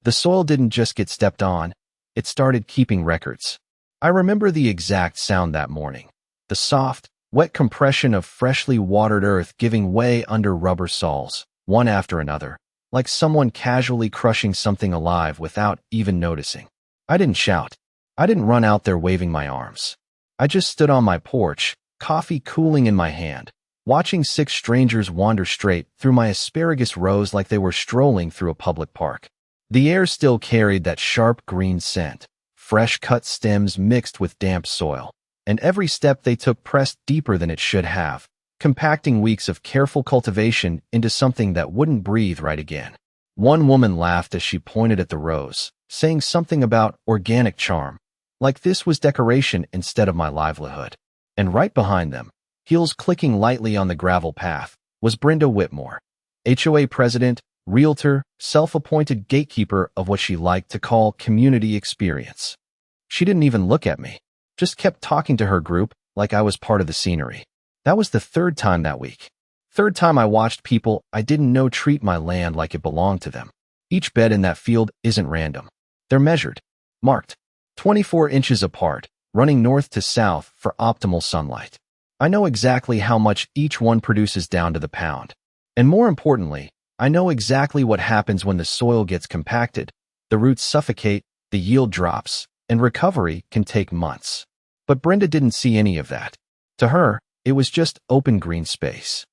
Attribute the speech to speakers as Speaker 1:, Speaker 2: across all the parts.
Speaker 1: The soil didn't just get stepped on, it started keeping records. I remember the exact sound that morning. The soft, wet compression of freshly watered earth giving way under rubber soles, one after another, like someone casually crushing something alive without even noticing. I didn't shout. I didn't run out there waving my arms. I just stood on my porch, coffee cooling in my hand, watching 6 strangers wander straight through my asparagus rows like they were strolling through a public park. The air still carried that sharp green scent, fresh cut stems mixed with damp soil, and every step they took pressed deeper than it should have, compacting weeks of careful cultivation into something that wouldn't breathe right again. One woman laughed as she pointed at the rows, saying something about organic charm, like this was decoration instead of my livelihood. And right behind them, heels clicking lightly on the gravel path, was Brenda Whitmore, HOA president, realtor, self-appointed gatekeeper of what she liked to call community experience. She didn't even look at me, just kept talking to her group like I was part of the scenery. That was the 3rd time that week. 3rd time I watched people I didn't know treat my land like it belonged to them. Each bed in that field isn't random. They're measured, marked, 24 inches apart, running north to south for optimal sunlight. I know exactly how much each one produces down to the pound. And more importantly, I know exactly what happens when the soil gets compacted, the roots suffocate, the yield drops, and recovery can take months. But Brenda didn't see any of that. To her, it was just open green space.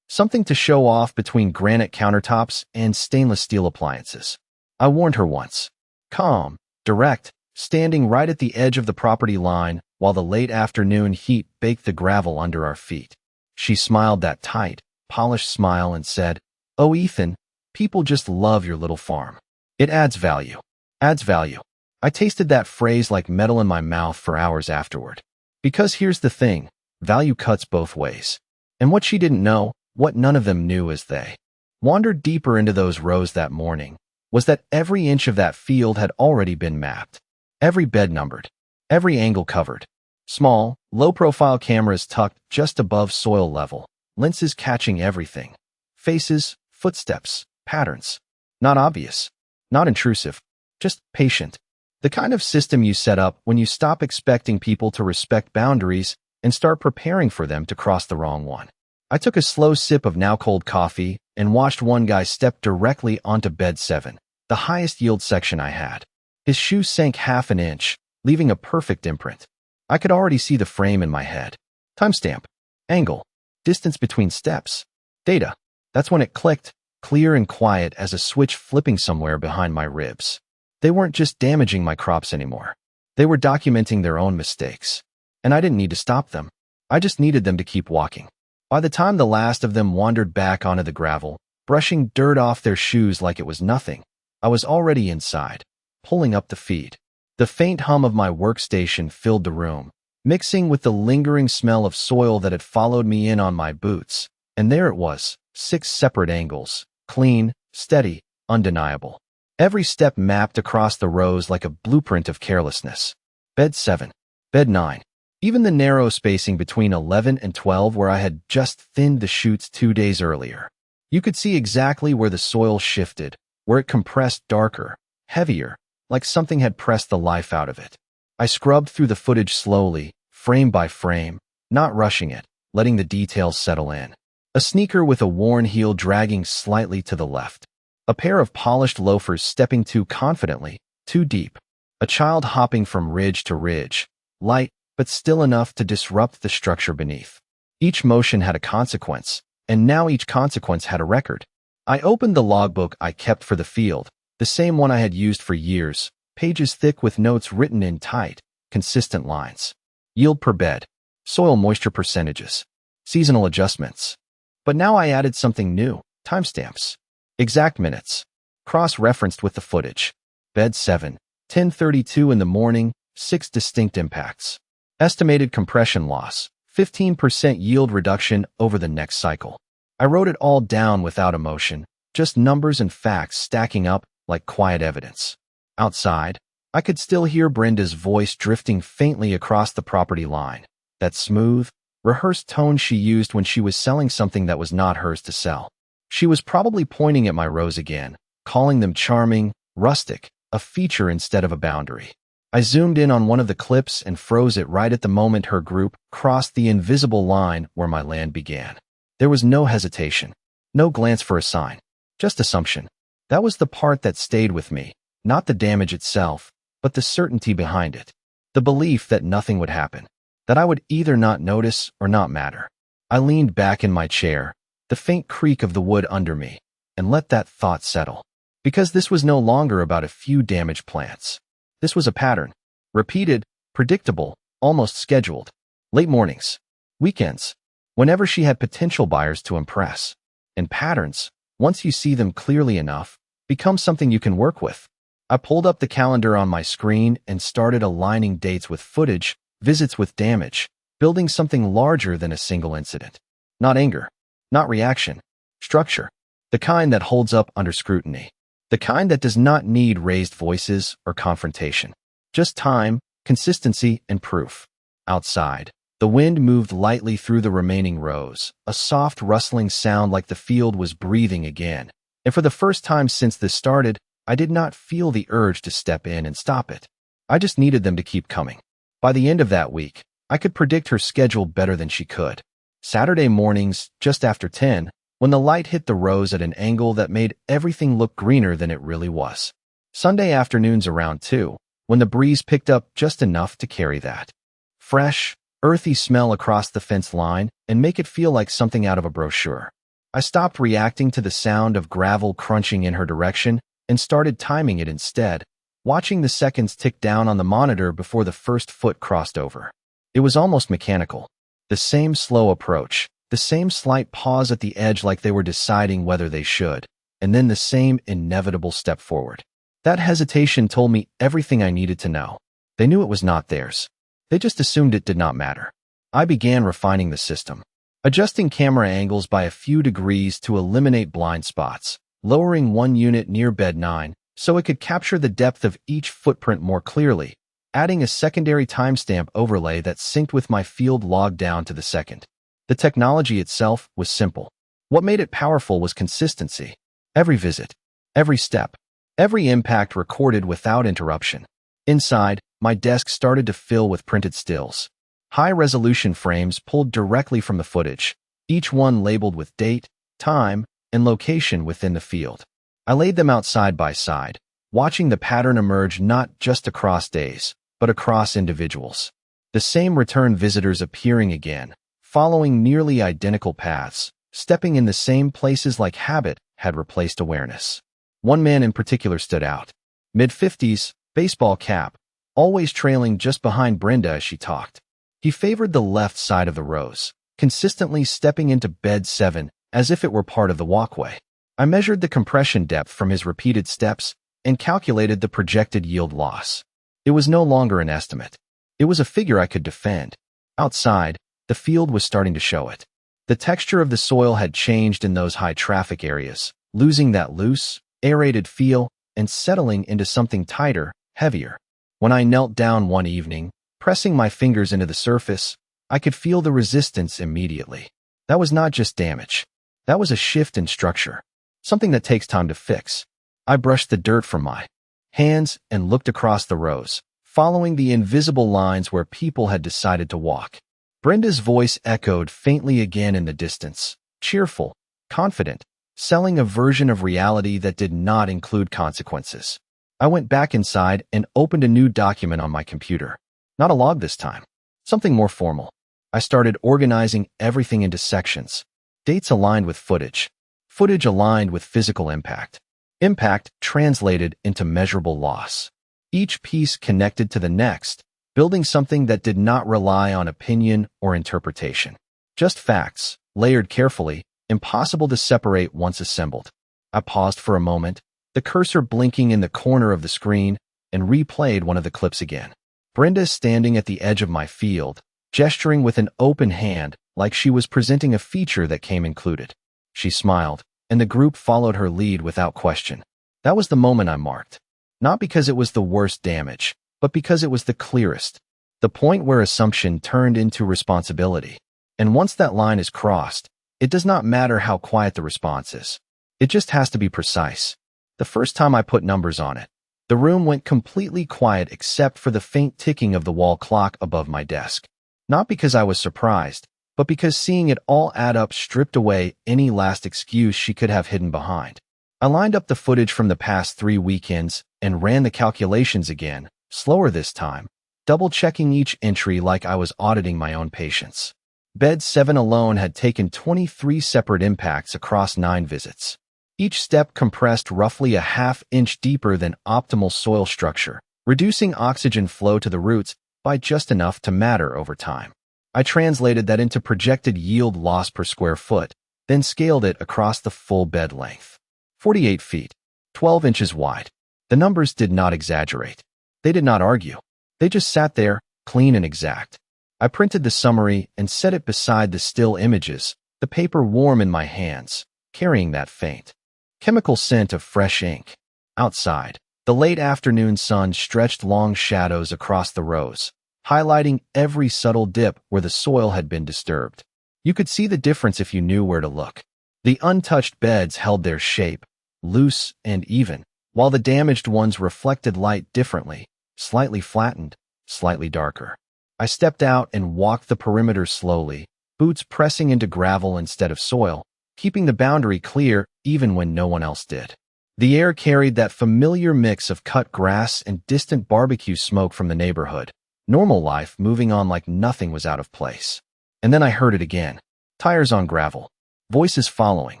Speaker 1: Something to show off between granite countertops and stainless steel appliances. I warned her once. Calm, direct, standing right at the edge of the property line while the late afternoon heat baked the gravel under our feet. She smiled that tight, polished smile and said, "Oh, Ethan, people just love your little farm. It adds value. Adds value." I tasted that phrase like metal in my mouth for hours afterward. Because here's the thing, value cuts both ways. And what she didn't know, what none of them knew as they wandered deeper into those rows that morning, was that every inch of that field had already been mapped. Every bed numbered. Every angle covered. Small, low-profile cameras tucked just above soil level, lenses catching everything. Faces, footsteps, patterns. Not obvious. Not intrusive. Just patient. The kind of system you set up when you stop expecting people to respect boundaries and start preparing for them to cross the wrong one. I took a slow sip of now-cold coffee and watched one guy step directly onto bed 7, the highest yield section I had. His shoe sank half an inch, leaving a perfect imprint. I could already see the frame in my head. Timestamp. Angle. Distance between steps. Data. That's when it clicked, clear and quiet as a switch flipping somewhere behind my ribs. They weren't just damaging my crops anymore. They were documenting their own mistakes. And I didn't need to stop them. I just needed them to keep walking. By the time the last of them wandered back onto the gravel, brushing dirt off their shoes like it was nothing, I was already inside, pulling up the feed. The faint hum of my workstation filled the room, mixing with the lingering smell of soil that had followed me in on my boots. And there it was, 6 separate angles, clean, steady, undeniable. Every step mapped across the rows like a blueprint of carelessness. Bed 7. Bed 9. Even the narrow spacing between 11 and 12 where I had just thinned the shoots 2 days earlier. You could see exactly where the soil shifted, where it compressed darker, heavier, like something had pressed the life out of it. I scrubbed through the footage slowly, frame by frame, not rushing it, letting the details settle in. A sneaker with a worn heel dragging slightly to the left. A pair of polished loafers stepping too confidently, too deep. A child hopping from ridge to ridge, light, but still enough to disrupt the structure beneath. Each motion had a consequence, and now each consequence had a record. I opened the logbook I kept for the field, the same one I had used for years, pages thick with notes written in tight, consistent lines. Yield per bed, soil moisture percentages, seasonal adjustments. But now I added something new, timestamps. Exact minutes, cross-referenced with the footage. Bed 7, 10:32 in the morning, 6 distinct impacts. Estimated compression loss, 15% yield reduction over the next cycle. I wrote it all down without emotion, just numbers and facts stacking up like quiet evidence. Outside, I could still hear Brenda's voice drifting faintly across the property line, that smooth, rehearsed tone she used when she was selling something that was not hers to sell. She was probably pointing at my rows again, calling them charming, rustic, a feature instead of a boundary. I zoomed in on one of the clips and froze it right at the moment her group crossed the invisible line where my land began. There was no hesitation, no glance for a sign, just assumption. That was the part that stayed with me, not the damage itself, but the certainty behind it. The belief that nothing would happen, that I would either not notice or not matter. I leaned back in my chair, the faint creak of the wood under me, and let that thought settle. Because this was no longer about a few damaged plants. This was a pattern. Repeated, predictable, almost scheduled. Late mornings. Weekends. Whenever she had potential buyers to impress. And patterns, once you see them clearly enough, become something you can work with. I pulled up the calendar on my screen and started aligning dates with footage, visits with damage, building something larger than a single incident. Not anger. Not reaction. Structure. The kind that holds up under scrutiny. The kind that does not need raised voices or confrontation. Just time, consistency, and proof. Outside, the wind moved lightly through the remaining rows, a soft rustling sound like the field was breathing again. And for the first time since this started, I did not feel the urge to step in and stop it. I just needed them to keep coming. By the end of that week, I could predict her schedule better than she could. Saturday mornings, just after 10, when the light hit the rows at an angle that made everything look greener than it really was. Sunday afternoons around 2, when the breeze picked up just enough to carry that fresh, earthy smell across the fence line and make it feel like something out of a brochure. I stopped reacting to the sound of gravel crunching in her direction and started timing it instead, watching the seconds tick down on the monitor before the first foot crossed over. It was almost mechanical. The same slow approach, the same slight pause at the edge like they were deciding whether they should, and then the same inevitable step forward. That hesitation told me everything I needed to know. They knew it was not theirs. They just assumed it did not matter. I began refining the system, adjusting camera angles by a few degrees to eliminate blind spots, lowering one unit near bed 9 so it could capture the depth of each footprint more clearly, adding a secondary timestamp overlay that synced with my field log down to the second. The technology itself was simple. What made it powerful was consistency. Every visit, every step, every impact recorded without interruption. Inside, my desk started to fill with printed stills. High-resolution frames pulled directly from the footage, each one labeled with date, time, and location within the field. I laid them out side by side, watching the pattern emerge not just across days, but across individuals. The same return visitors appearing again, following nearly identical paths, stepping in the same places like habit had replaced awareness. One man in particular stood out. Mid-50s, baseball cap, always trailing just behind Brenda as she talked. He favored the left side of the rows, consistently stepping into bed 7 as if it were part of the walkway. I measured the compression depth from his repeated steps and calculated the projected yield loss. It was no longer an estimate. It was a figure I could defend. Outside, the field was starting to show it. The texture of the soil had changed in those high-traffic areas, losing that loose, aerated feel and settling into something tighter, heavier. When I knelt down one evening, pressing my fingers into the surface, I could feel the resistance immediately. That was not just damage. That was a shift in structure, something that takes time to fix. I brushed the dirt from my hands and looked across the rows, following the invisible lines where people had decided to walk. Brenda's voice echoed faintly again in the distance, cheerful, confident, selling a version of reality that did not include consequences. I went back inside and opened a new document on my computer. Not a log this time, something more formal. I started organizing everything into sections. Dates aligned with footage. Footage aligned with physical impact. Impact translated into measurable loss. Each piece connected to the next, building something that did not rely on opinion or interpretation. Just facts, layered carefully, impossible to separate once assembled. I paused for a moment, the cursor blinking in the corner of the screen, and replayed one of the clips again. Brenda standing at the edge of my field, gesturing with an open hand like she was presenting a feature that came included. She smiled, and the group followed her lead without question. That was the moment I marked. Not because it was the worst damage, but because it was the clearest. The point where assumption turned into responsibility. And once that line is crossed, it does not matter how quiet the response is. It just has to be precise. The first time I put numbers on it, the room went completely quiet except for the faint ticking of the wall clock above my desk. Not because I was surprised, but because seeing it all add up stripped away any last excuse she could have hidden behind. I lined up the footage from the past 3 weekends and ran the calculations again, slower this time, double-checking each entry like I was auditing my own patients. Bed 7 alone had taken 23 separate impacts across 9 visits. Each step compressed roughly a half-inch deeper than optimal soil structure, reducing oxygen flow to the roots by just enough to matter over time. I translated that into projected yield loss per square foot, then scaled it across the full bed length. 48 feet, 12 inches wide. The numbers did not exaggerate. They did not argue. They just sat there, clean and exact. I printed the summary and set it beside the still images, the paper warm in my hands, carrying that faint chemical scent of fresh ink. Outside, the late afternoon sun stretched long shadows across the rows, highlighting every subtle dip where the soil had been disturbed. You could see the difference if you knew where to look. The untouched beds held their shape, loose and even, while the damaged ones reflected light differently, slightly flattened, slightly darker. I stepped out and walked the perimeter slowly, boots pressing into gravel instead of soil, keeping the boundary clear even when no one else did. The air carried that familiar mix of cut grass and distant barbecue smoke from the neighborhood, normal life moving on like nothing was out of place. And then I heard it again. Tires on gravel. Voices following.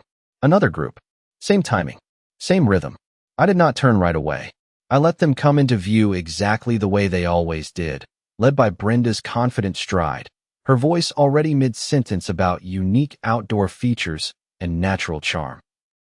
Speaker 1: Another group. Same timing. Same rhythm. I did not turn right away. I let them come into view exactly the way they always did, led by Brenda's confident stride, her voice already mid-sentence about unique outdoor features and natural charm.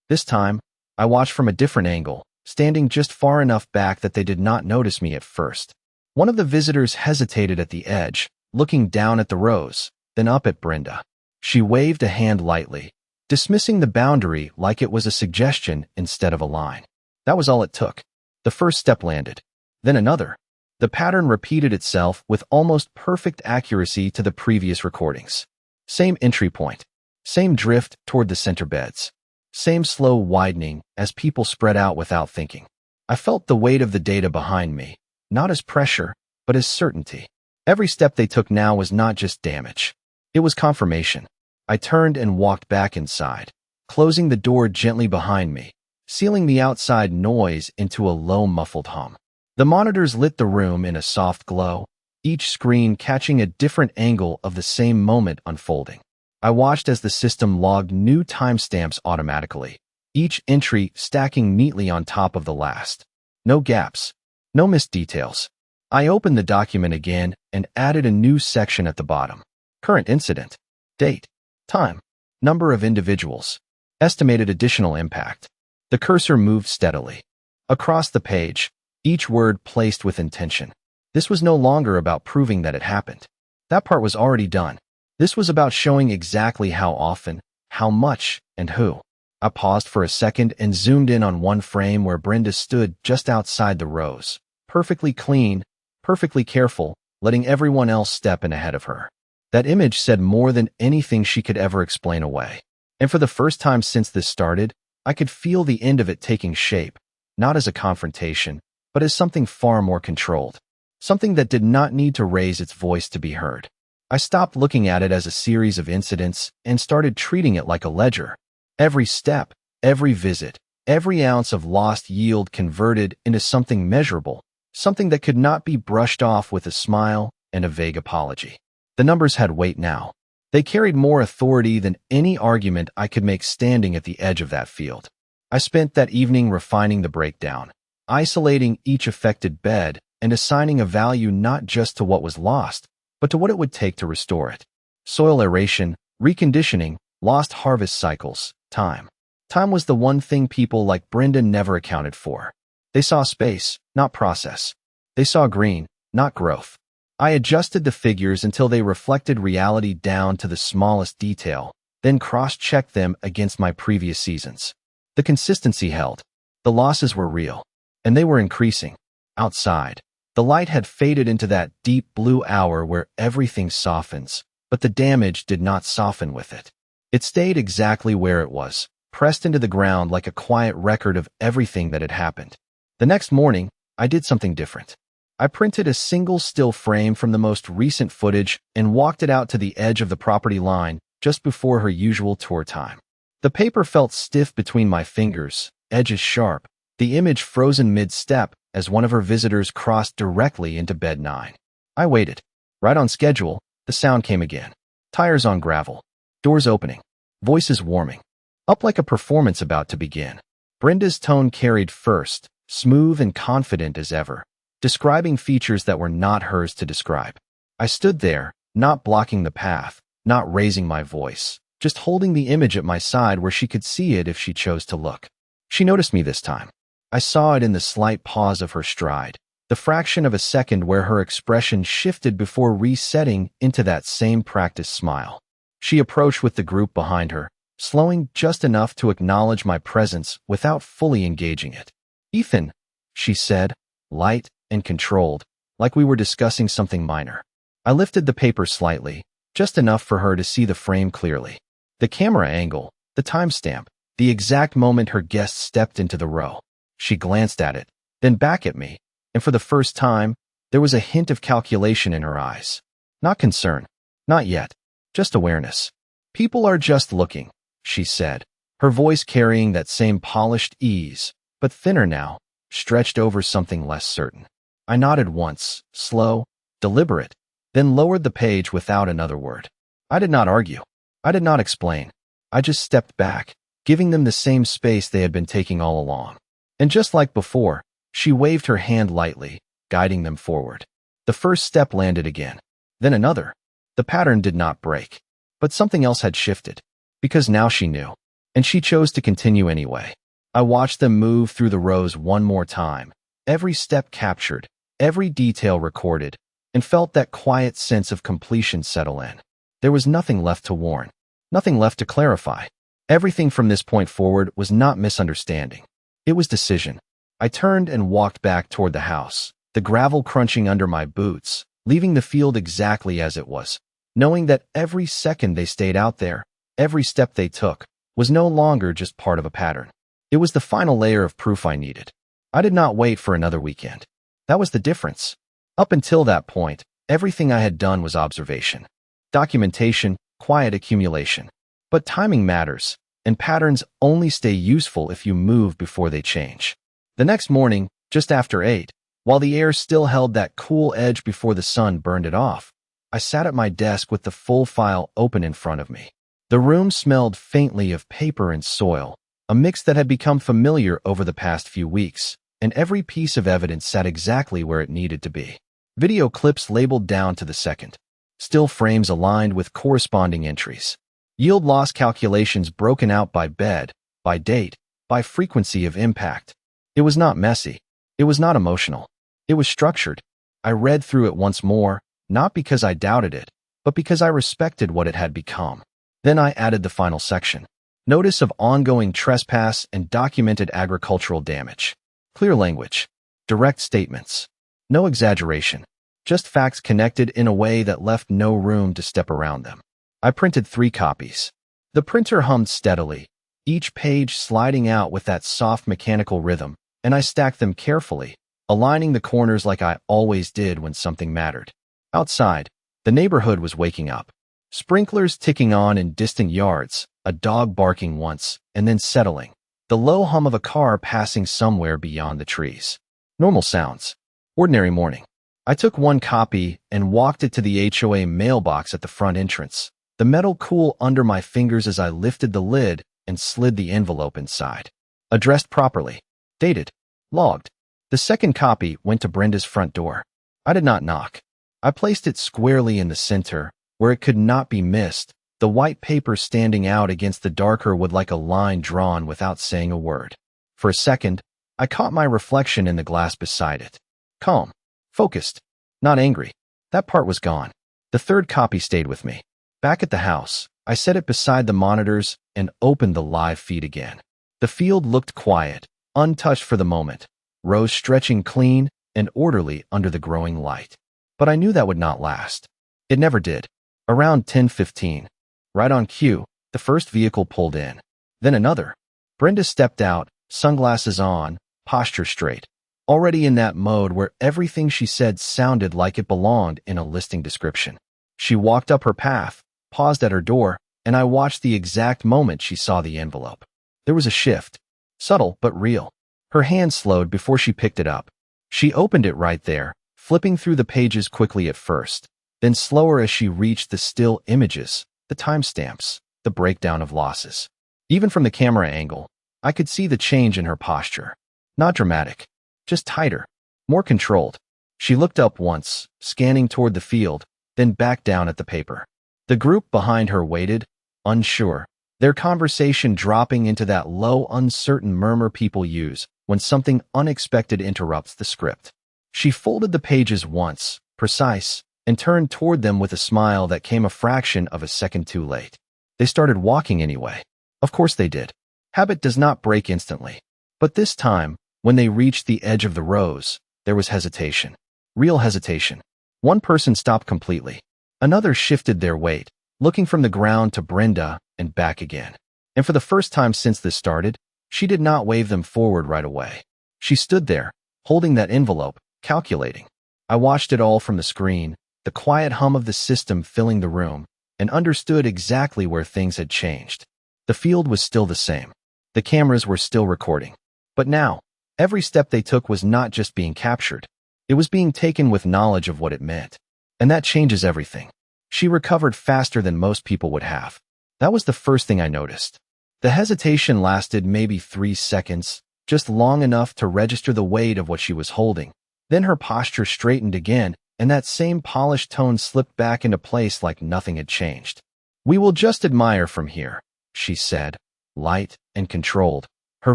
Speaker 1: This time, I watched from a different angle, standing just far enough back that they did not notice me at first. One of the visitors hesitated at the edge, looking down at the rows, then up at Brenda. She waved a hand lightly, dismissing the boundary like it was a suggestion instead of a line. That was all it took. The first step landed, then another. The pattern repeated itself with almost perfect accuracy to the previous recordings. Same entry point, same drift toward the center beds, same slow widening as people spread out without thinking. I felt the weight of the data behind me, not as pressure, but as certainty. Every step they took now was not just damage. It was confirmation. I turned and walked back inside, closing the door gently behind me, sealing the outside noise into a low muffled hum. The monitors lit the room in a soft glow, each screen catching a different angle of the same moment unfolding. I watched as the system logged new timestamps automatically, each entry stacking neatly on top of the last. No gaps, no missed details. I opened the document again and added a new section at the bottom. Current incident, date, time, number of individuals, estimated additional impact. The cursor moved steadily. Across the page, each word placed with intention. This was no longer about proving that it happened. That part was already done. This was about showing exactly how often, how much, and who. I paused for a second and zoomed in on one frame where Brenda stood just outside the rows, perfectly clean, perfectly careful, letting everyone else step in ahead of her. That image said more than anything she could ever explain away. And for the first time since this started, I could feel the end of it taking shape, not as a confrontation, but as something far more controlled. Something that did not need to raise its voice to be heard. I stopped looking at it as a series of incidents and started treating it like a ledger. Every step, every visit, every ounce of lost yield converted into something measurable, something that could not be brushed off with a smile and a vague apology. The numbers had weight now. They carried more authority than any argument I could make standing at the edge of that field. I spent that evening refining the breakdown, isolating each affected bed and assigning a value not just to what was lost, but to what it would take to restore it. Soil aeration, reconditioning, lost harvest cycles, time. Time was the one thing people like Brenda never accounted for. They saw space, not process. They saw green, not growth. I adjusted the figures until they reflected reality down to the smallest detail, then cross-checked them against my previous seasons. The consistency held. The losses were real, and they were increasing. Outside, the light had faded into that deep blue hour where everything softens, but the damage did not soften with it. It stayed exactly where it was, pressed into the ground like a quiet record of everything that had happened. The next morning, I did something different. I printed a single still frame from the most recent footage and walked it out to the edge of the property line just before her usual tour time. The paper felt stiff between my fingers, edges sharp, the image frozen mid-step as one of her visitors crossed directly into bed 9. I waited. Right on schedule, the sound came again. Tires on gravel. Doors opening. Voices warming. Up like a performance about to begin. Brenda's tone carried first, smooth and confident as ever, describing features that were not hers to describe. I stood there, not blocking the path, not raising my voice, just holding the image at my side where she could see it if she chose to look. She noticed me this time. I saw it in the slight pause of her stride, the fraction of a second where her expression shifted before resetting into that same practiced smile. She approached with the group behind her, slowing just enough to acknowledge my presence without fully engaging it. "Ethan," she said, light and controlled, like we were discussing something minor. I lifted the paper slightly, just enough for her to see the frame clearly. The camera angle, the timestamp, the exact moment her guest stepped into the row. She glanced at it, then back at me, and for the first time, there was a hint of calculation in her eyes. Not concern. Not yet. Just awareness. "People are just looking," she said, her voice carrying that same polished ease, but thinner now, stretched over something less certain. I nodded once, slow, deliberate, then lowered the page without another word. I did not argue. I did not explain. I just stepped back, giving them the same space they had been taking all along. And just like before, she waved her hand lightly, guiding them forward. The first step landed again. Then another. The pattern did not break. But something else had shifted. Because now she knew. And she chose to continue anyway. I watched them move through the rows one more time. Every step captured, every detail recorded, and felt that quiet sense of completion settle in. There was nothing left to warn. Nothing left to clarify. Everything from this point forward was not misunderstanding. It was decision. I turned and walked back toward the house, the gravel crunching under my boots, leaving the field exactly as it was, knowing that every second they stayed out there, every step they took, was no longer just part of a pattern. It was the final layer of proof I needed. I did not wait for another weekend. That was the difference. Up until that point, everything I had done was observation. Documentation, quiet accumulation. But timing matters, and patterns only stay useful if you move before they change. The next morning, just after 8, while the air still held that cool edge before the sun burned it off, I sat at my desk with the full file open in front of me. The room smelled faintly of paper and soil, a mix that had become familiar over the past few weeks, and every piece of evidence sat exactly where it needed to be. Video clips labeled down to the second. Still frames aligned with corresponding entries. Yield loss calculations broken out by bed, by date, by frequency of impact. It was not messy. It was not emotional. It was structured. I read through it once more, not because I doubted it, but because I respected what it had become. Then I added the final section. Notice of ongoing trespass and documented agricultural damage. Clear language. Direct statements. No exaggeration. Just facts connected in a way that left no room to step around them. I printed 3 copies. The printer hummed steadily, each page sliding out with that soft mechanical rhythm, and I stacked them carefully, aligning the corners like I always did when something mattered. Outside, the neighborhood was waking up. Sprinklers ticking on in distant yards, a dog barking once, and then settling. The low hum of a car passing somewhere beyond the trees. Normal sounds. Ordinary morning. I took 1 copy and walked it to the HOA mailbox at the front entrance, the metal cool under my fingers as I lifted the lid and slid the envelope inside. Addressed properly. Dated. Logged. The second copy went to Brenda's front door. I did not knock. I placed it squarely in the center, where it could not be missed, the white paper standing out against the darker wood like a line drawn without saying a word. For a second, I caught my reflection in the glass beside it. Calm. Focused. Not angry. That part was gone. The third copy stayed with me. Back at the house, I set it beside the monitors and opened the live feed again. The field looked quiet, untouched for the moment, rows stretching clean and orderly under the growing light. But I knew that would not last. It never did. Around 10:15, right on cue, the first vehicle pulled in. Then another. Brenda stepped out, sunglasses on, posture straight, already in that mode where everything she said sounded like it belonged in a listing description. She walked up her path, paused at her door, and I watched the exact moment she saw the envelope. There was a shift, subtle but real. Her hand slowed before she picked it up. She opened it right there, flipping through the pages quickly at first, then slower as she reached the still images, the timestamps, the breakdown of losses. Even from the camera angle, I could see the change in her posture. Not dramatic, just tighter, more controlled. She looked up once, scanning toward the field, then back down at the paper. The group behind her waited, unsure, their conversation dropping into that low, uncertain murmur people use when something unexpected interrupts the script. She folded the pages once, precise, and turned toward them with a smile that came a fraction of a second too late. They started walking anyway. Of course they did. Habit does not break instantly. But this time, when they reached the edge of the rows, there was hesitation. Real hesitation. One person stopped completely. Another shifted their weight, looking from the ground to Brenda and back again. And for the first time since this started, she did not wave them forward right away. She stood there, holding that envelope, calculating. I watched it all from the screen, the quiet hum of the system filling the room, and understood exactly where things had changed. The field was still the same. The cameras were still recording. But now, every step they took was not just being captured. It was being taken with knowledge of what it meant. And that changes everything. She recovered faster than most people would have. That was the first thing I noticed. The hesitation lasted maybe 3 seconds, just long enough to register the weight of what she was holding. Then her posture straightened again, and that same polished tone slipped back into place like nothing had changed. "We will just admire from here," she said, light and controlled, her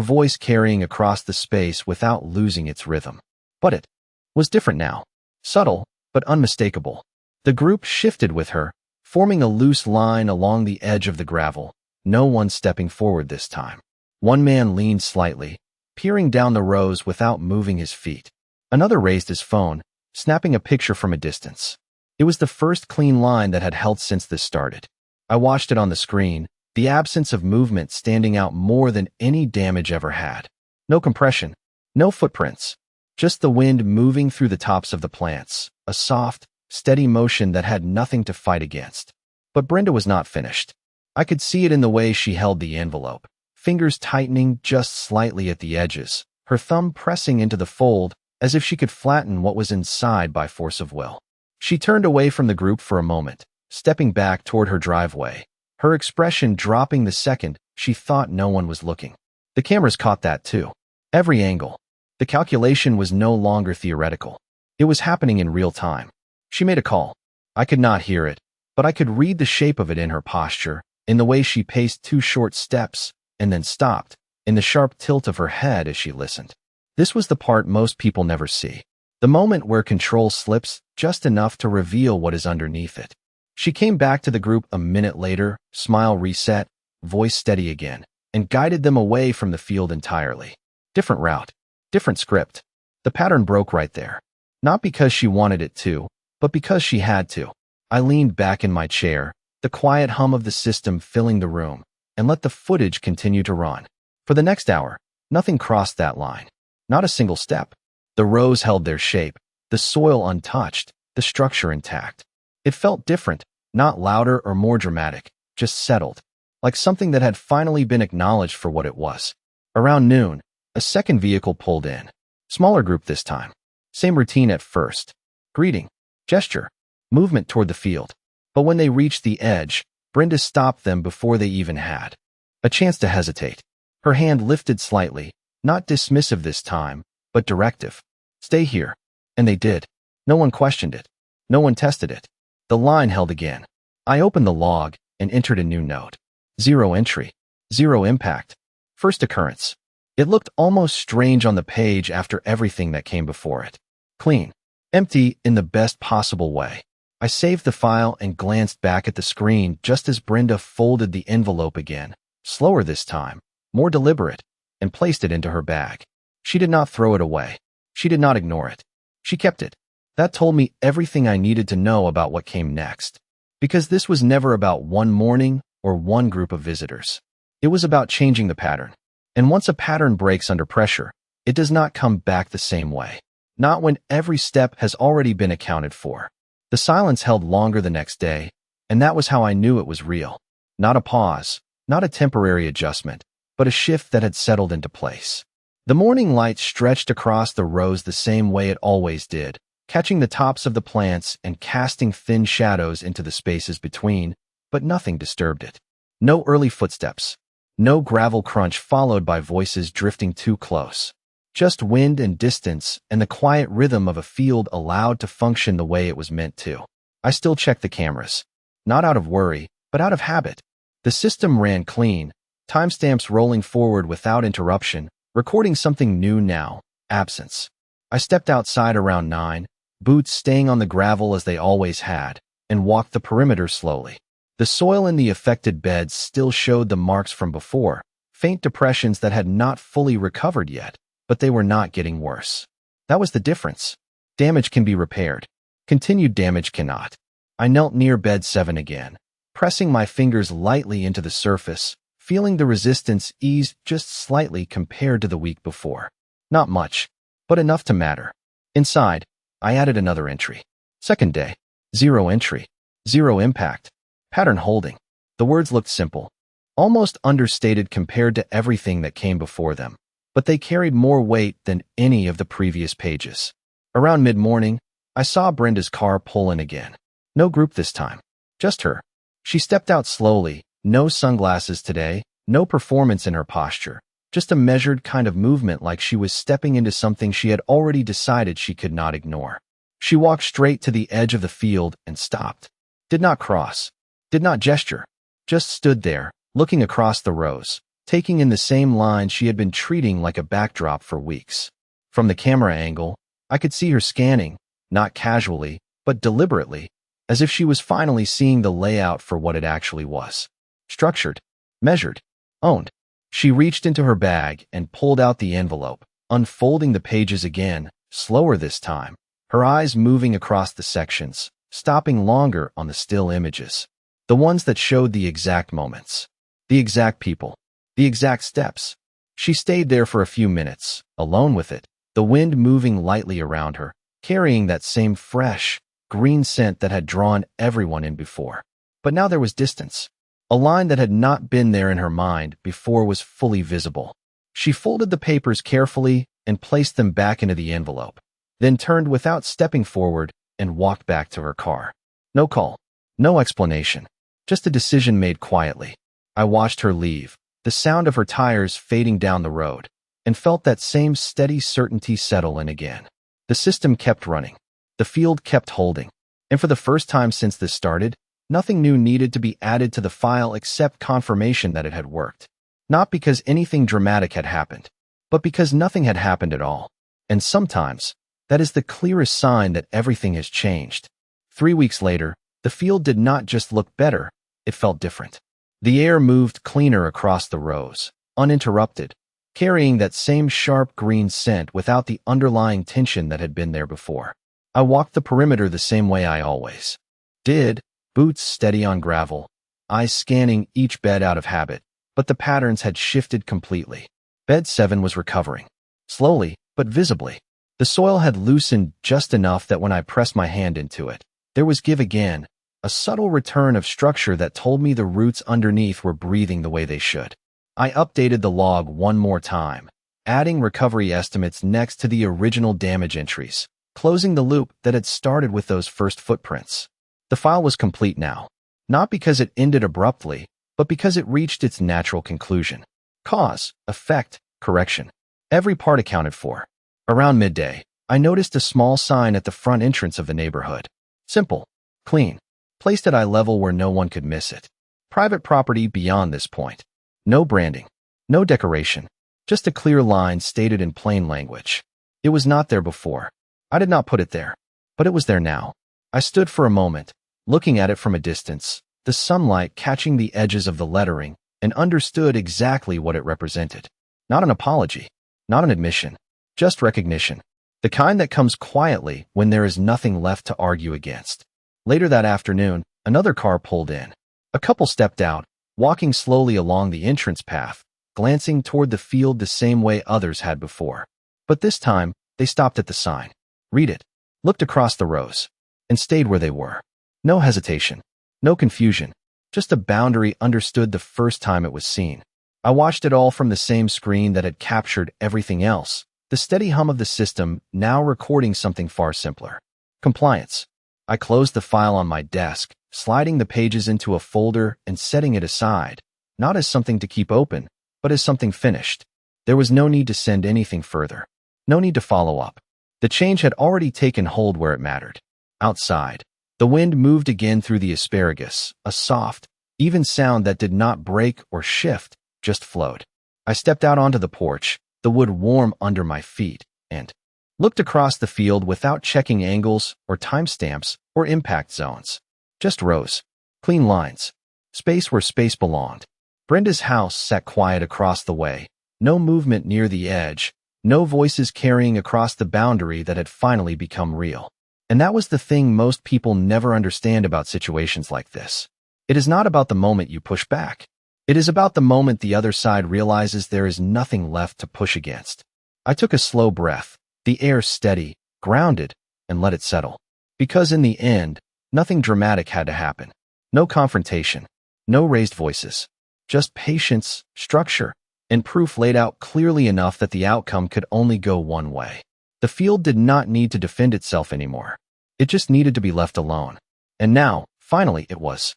Speaker 1: voice carrying across the space without losing its rhythm. But it was different now. Subtle, but unmistakable. The group shifted with her, forming a loose line along the edge of the gravel, no one stepping forward this time. One man leaned slightly, peering down the rows without moving his feet. Another raised his phone, snapping a picture from a distance. It was the first clean line that had held since this started. I watched it on the screen, the absence of movement standing out more than any damage ever had. No compression, no footprints, just the wind moving through the tops of the plants, a soft, steady motion that had nothing to fight against. But Brenda was not finished. I could see it in the way she held the envelope, fingers tightening just slightly at the edges, her thumb pressing into the fold as if she could flatten what was inside by force of will. She turned away from the group for a moment, stepping back toward her driveway, her expression dropping the second she thought no one was looking. The cameras caught that too. Every angle. The calculation was no longer theoretical. It was happening in real time. She made a call. I could not hear it, but I could read the shape of it in her posture, in the way she paced 2 short steps, and then stopped, in the sharp tilt of her head as she listened. This was the part most people never see. The moment where control slips just enough to reveal what is underneath it. She came back to the group a minute later, smile reset, voice steady again, and guided them away from the field entirely. Different route, different script. The pattern broke right there. Not because she wanted it to, but because she had to. I leaned back in my chair, the quiet hum of the system filling the room, and let the footage continue to run. For the next hour, nothing crossed that line. Not a single step. The rows held their shape, the soil untouched, the structure intact. It felt different, not louder or more dramatic, just settled, like something that had finally been acknowledged for what it was. Around noon, a second vehicle pulled in. Smaller group this time. Same routine at first. Greeting, gesture, movement toward the field. But when they reached the edge, Brenda stopped them before they even had a chance to hesitate. Her hand lifted slightly, not dismissive this time, but directive. Stay here. And they did. No one questioned it. No one tested it. The line held again. I opened the log and entered a new note. 0 entry. 0 impact. First occurrence. It looked almost strange on the page after everything that came before it. Clean. Empty in the best possible way. I saved the file and glanced back at the screen just as Brenda folded the envelope again, slower this time, more deliberate, and placed it into her bag. She did not throw it away. She did not ignore it. She kept it. That told me everything I needed to know about what came next. Because this was never about one morning or one group of visitors. It was about changing the pattern. And once a pattern breaks under pressure, it does not come back the same way. Not when every step has already been accounted for. The silence held longer the next day, and that was how I knew it was real. Not a pause, not a temporary adjustment, but a shift that had settled into place. The morning light stretched across the rows the same way it always did, catching the tops of the plants and casting thin shadows into the spaces between, but nothing disturbed it. No early footsteps. No gravel crunch followed by voices drifting too close. Just wind and distance and the quiet rhythm of a field allowed to function the way it was meant to. I still checked the cameras. Not out of worry, but out of habit. The system ran clean, timestamps rolling forward without interruption, recording something new now, absence. I stepped outside around 9, boots staying on the gravel as they always had, and walked the perimeter slowly. The soil in the affected beds still showed the marks from before, faint depressions that had not fully recovered yet, but they were not getting worse. That was the difference. Damage can be repaired. Continued damage cannot. I knelt near bed 7 again, pressing my fingers lightly into the surface, feeling the resistance ease just slightly compared to the week before. Not much, but enough to matter. Inside, I added another entry. Second day. 0 entry. 0 impact. Pattern holding. The words looked simple, almost understated compared to everything that came before them, but they carried more weight than any of the previous pages. Around mid-morning, I saw Brenda's car pull in again. No group this time. Just her. She stepped out slowly, no sunglasses today, no performance in her posture, just a measured kind of movement like she was stepping into something she had already decided she could not ignore. She walked straight to the edge of the field and stopped. Did not cross. Did not gesture. Just stood there, looking across the rows, taking in the same line she had been treating like a backdrop for weeks. From the camera angle, I could see her scanning, not casually, but deliberately, as if she was finally seeing the layout for what it actually was. Structured, measured, owned. She reached into her bag and pulled out the envelope, unfolding the pages again, slower this time, her eyes moving across the sections, stopping longer on the still images. The ones that showed the exact moments, the exact people, the exact steps. She stayed there for a few minutes, alone with it, the wind moving lightly around her, carrying that same fresh, green scent that had drawn everyone in before. But now there was distance. A line that had not been there in her mind before was fully visible. She folded the papers carefully and placed them back into the envelope, then turned without stepping forward and walked back to her car. No call, no explanation. Just a decision made quietly. I watched her leave, the sound of her tires fading down the road, and felt that same steady certainty settle in again. The system kept running. The field kept holding. And for the first time since this started, nothing new needed to be added to the file except confirmation that it had worked. Not because anything dramatic had happened, but because nothing had happened at all. And sometimes, that is the clearest sign that everything has changed. 3 weeks later, the field did not just look better, it felt different. The air moved cleaner across the rows, uninterrupted, carrying that same sharp green scent without the underlying tension that had been there before. I walked the perimeter the same way I always did, boots steady on gravel, eyes scanning each bed out of habit, but the patterns had shifted completely. Bed 7 was recovering. Slowly, but visibly. The soil had loosened just enough that when I pressed my hand into it, there was give again, a subtle return of structure that told me the roots underneath were breathing the way they should. I updated the log one more time, adding recovery estimates next to the original damage entries, closing the loop that had started with those first footprints. The file was complete now, not because it ended abruptly, but because it reached its natural conclusion. Cause, effect, correction. Every part accounted for. Around midday, I noticed a small sign at the front entrance of the neighborhood. Simple, clean, placed at eye level where no one could miss it. Private property beyond this point. No branding, no decoration, just a clear line stated in plain language. It was not there before. I did not put it there, but it was there now. I stood for a moment, looking at it from a distance, the sunlight catching the edges of the lettering, and understood exactly what it represented. Not an apology, not an admission, just recognition. The kind that comes quietly when there is nothing left to argue against. Later that afternoon, another car pulled in. A couple stepped out, walking slowly along the entrance path, glancing toward the field the same way others had before. But this time, they stopped at the sign. Read it, looked across the rows, and stayed where they were. No hesitation, no confusion, just a boundary understood the first time it was seen. I watched it all from the same screen that had captured everything else, the steady hum of the system now recording something far simpler. Compliance. I closed the file on my desk, sliding the pages into a folder and setting it aside, not as something to keep open, but as something finished. There was no need to send anything further. No need to follow up. The change had already taken hold where it mattered. Outside, the wind moved again through the asparagus, a soft, even sound that did not break or shift, just flowed. I stepped out onto the porch, the wood warm under my feet, and looked across the field without checking angles or timestamps or impact zones. Just rows, clean lines, space where space belonged. Brenda's house sat quiet across the way, no movement near the edge, no voices carrying across the boundary that had finally become real. And that was the thing most people never understand about situations like this. It is not about the moment you push back. It is about the moment the other side realizes there is nothing left to push against. I took a slow breath, the air steady, grounded, and let it settle. Because in the end, nothing dramatic had to happen. No confrontation, no raised voices, just patience, structure, and proof laid out clearly enough that the outcome could only go one way. The field did not need to defend itself anymore. It just needed to be left alone. And now, finally, it was.